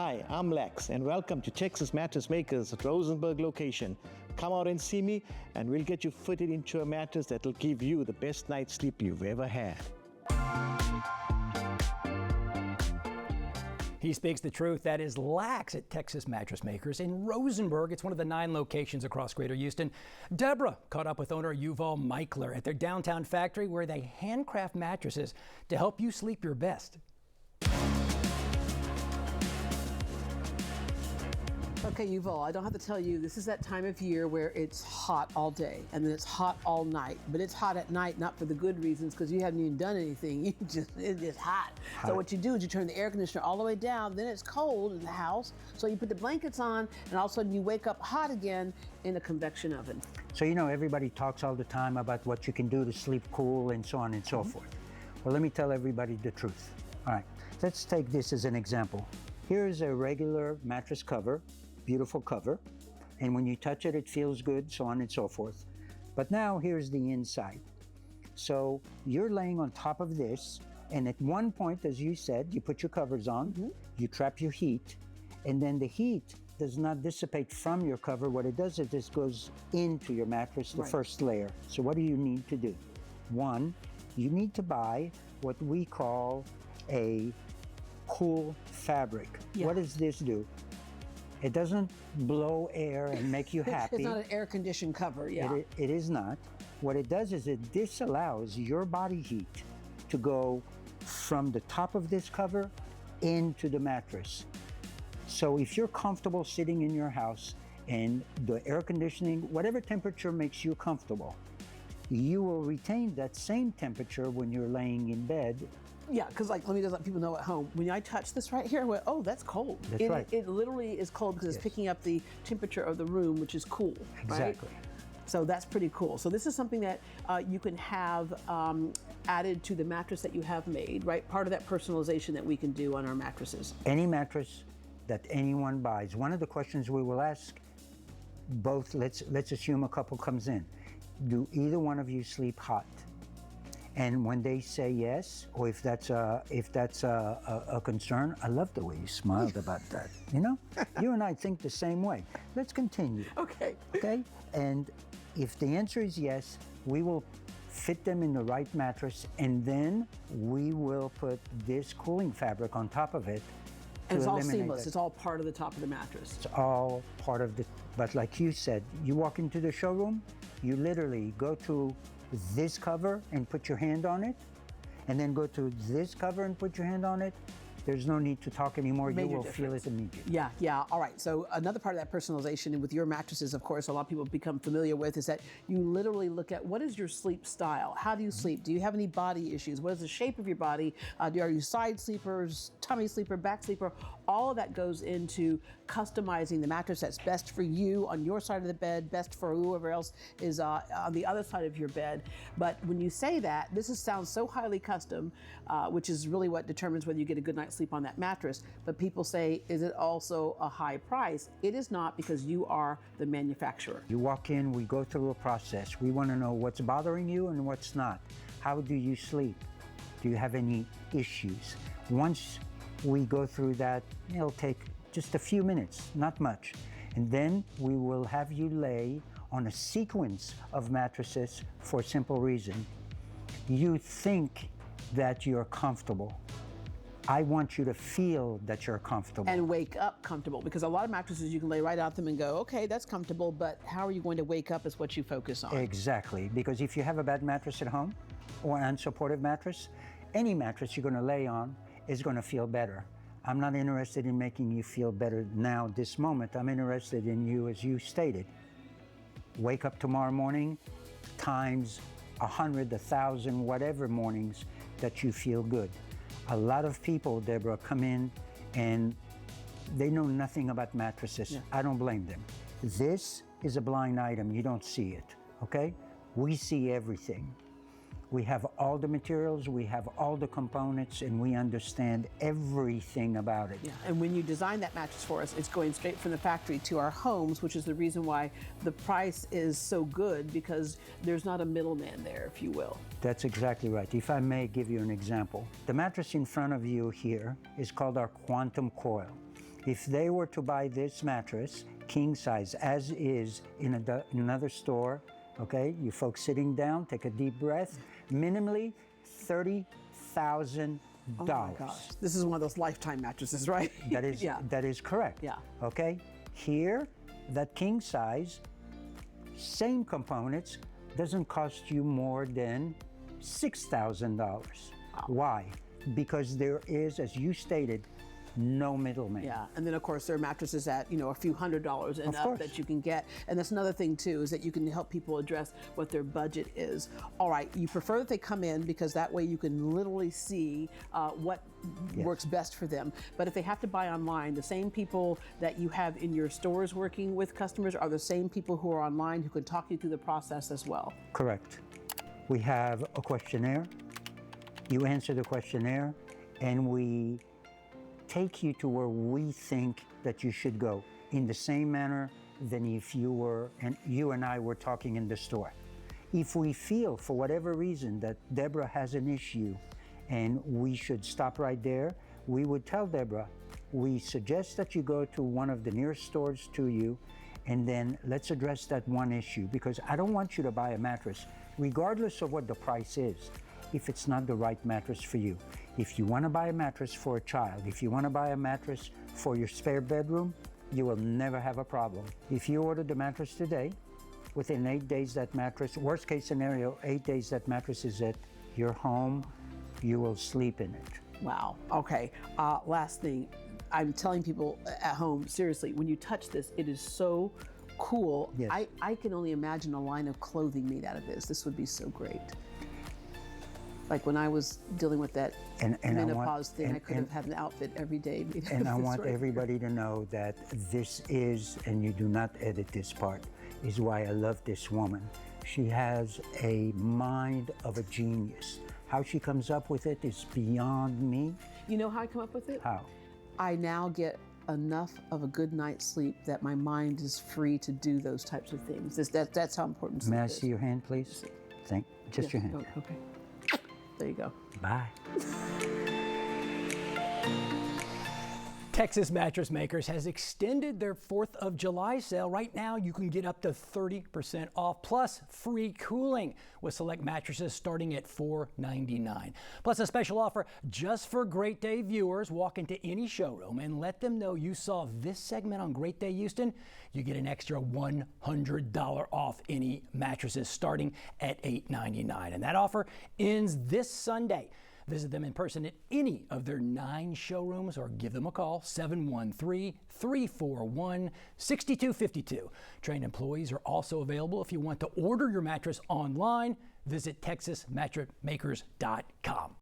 Hi, I'm Lex, and welcome to Texas Mattress Makers at Rosenberg location. Come out and see me, and we'll get you fitted into a mattress that'll give you the best night's sleep you've ever had. He speaks the truth. That is Lex at Texas Mattress Makers in Rosenberg. It's one of the 9 locations across Greater Houston. Deborah caught up with owner Yuval Michler at their downtown factory where they handcraft mattresses to help you sleep your best. Okay, Yuval, I don't have to tell you, this is that time of year where it's hot all day and then it's hot all night. But it's hot at night, not for the good reasons, because you haven't even done anything. It's just hot. So what you do is you turn the air conditioner all the way down, then it's cold in the house. So you put the blankets on, and all of a sudden you wake up hot again in a convection oven. So you know, everybody talks all the time about what you can do to sleep cool and so on and so forth. Well, let me tell everybody the truth. All right, let's take this as an example. Here's a regular mattress cover. Beautiful cover, and when you touch it, it feels good, so on and so forth. But now here's the inside. So you're laying on top of this, and at one point, as you said, you put your covers on, you trap your heat, and then the heat does not dissipate from your cover. What it does is this goes into your mattress, the first layer. So what do you need to do? One, you need to buy what we call a cool fabric. What does this do? It doesn't blow air and make you happy. It's not an air-conditioned cover, It is not. What it does is it disallows your body heat to go from the top of this cover into the mattress. So if you're comfortable sitting in your house and the air conditioning, whatever temperature makes you comfortable, you will retain that same temperature when you're laying in bed. Yeah, because let me just let people know at home, when I touch this right here, I went, oh, that's cold. That's right. It literally is cold because it's picking up the temperature of the room, which is cool. Exactly. Right? So that's pretty cool. So this is something that you can have added to the mattress that you have made, right? Part of that personalization that we can do on our mattresses. Any mattress that anyone buys, one of the questions we will ask both, let's assume a couple comes in. Do either one of you sleep hot? And when they say yes, or if that's a concern, I love the way you smiled about that. You know, you and I think the same way. Let's continue. Okay. Okay. And if the answer is yes, we will fit them in the right mattress, and then we will put this cooling fabric on top of it. And it's all seamless. It's all part of the top of the mattress. It's all part of the. But like you said, you walk into the showroom, you literally go to this cover and put your hand on it, and then go to this cover and put your hand on it. There's no need to talk anymore. You will feel it immediately. Yeah. All right. So another part of that personalization, and with your mattresses, of course, a lot of people become familiar with, is that you literally look at what is your sleep style? How do you sleep? Do you have any body issues? What is the shape of your body? Are you side sleepers, tummy sleeper, back sleeper? All of that goes into customizing the mattress that's best for you on your side of the bed, best for whoever else is on the other side of your bed. But when you say that, sounds so highly custom, which is really what determines whether you get a good night's sleep on that mattress. But people say, is it also a high price? It is not, because you are the manufacturer. You walk in, we go through a process. We want to know what's bothering you and what's not. How do you sleep? Do you have any issues? Once we go through that, it'll take just a few minutes, not much. And then we will have you lay on a sequence of mattresses for a simple reason. You think that you're comfortable. I want you to feel that you're comfortable. And wake up comfortable, because a lot of mattresses you can lay right out them and go, okay, that's comfortable, but how are you going to wake up is what you focus on. Exactly, because if you have a bad mattress at home or an unsupportive mattress, any mattress you're gonna lay on is gonna feel better. I'm not interested in making you feel better now, this moment. I'm interested in you, as you stated. Wake up tomorrow morning, times 100, 1,000, whatever mornings that you feel good. A lot of people, Deborah, come in and they know nothing about mattresses. I don't blame them. This is a blind item. You don't see it, okay? We see everything. We have all the materials, we have all the components, and we understand everything about it. Yeah. And when you design that mattress for us, it's going straight from the factory to our homes, which is the reason why the price is so good, because there's not a middleman there, if you will. That's exactly right. If I may give you an example. The mattress in front of you here is called our Quantum Coil. If they were to buy this mattress, king size, as is in another store, okay, you folks sitting down, take a deep breath, minimally $30,000. Oh my gosh. This is one of those lifetime mattresses, right? That is, that is correct. Yeah. Okay, here, that king size, same components, doesn't cost you more than $6,000. Wow. Why? Because there is, as you stated, no middleman. Yeah, and then of course there are mattresses at a few $100s and up that you can get, and that's another thing too, is that you can help people address what their budget is. All right, you prefer that they come in because that way you can literally see what works best for them. But if they have to buy online, the same people that you have in your stores working with customers are the same people who are online who can talk you through the process as well. Correct. We have a questionnaire. You answer the questionnaire, and we take you to where we think that you should go in the same manner than if you and I were talking in the store. If we feel for whatever reason that Deborah has an issue and we should stop right there, we would tell Deborah, we suggest that you go to one of the nearest stores to you, and then let's address that one issue, because I don't want you to buy a mattress, regardless of what the price is, if it's not the right mattress for you. If you want to buy a mattress for a child, if you want to buy a mattress for your spare bedroom, you will never have a problem. If you order the mattress today, within 8 days that mattress, worst case scenario, 8 days that mattress is at your home, you will sleep in it. Wow, okay. Last thing, I'm telling people at home, seriously, when you touch this, it is so cool. Yes. I can only imagine a line of clothing made out of this. This would be so great. Like when I was dealing with that menopause thing, I could have had an outfit every day. And I want everybody to know that this is, and you do not edit this part, is why I love this woman. She has a mind of a genius. How she comes up with it is beyond me. You know how I come up with it? How? I now get enough of a good night's sleep that my mind is free to do those types of things. That's how important sleep is. May I see your hand, please? Just your hand. Okay. There you go. Bye. Texas Mattress Makers has extended their 4th of July sale. Right now, you can get up to 30% off, plus free cooling with select mattresses starting at $4.99. Plus a special offer just for Great Day viewers. Walk into any showroom and let them know you saw this segment on Great Day Houston. You get an extra $100 off any mattresses starting at $8.99. And that offer ends this Sunday. Visit them in person at any of their 9 showrooms or give them a call, 713-341-6252. Trained employees are also available if you want to order your mattress online. Visit TexasMattressMakers.com.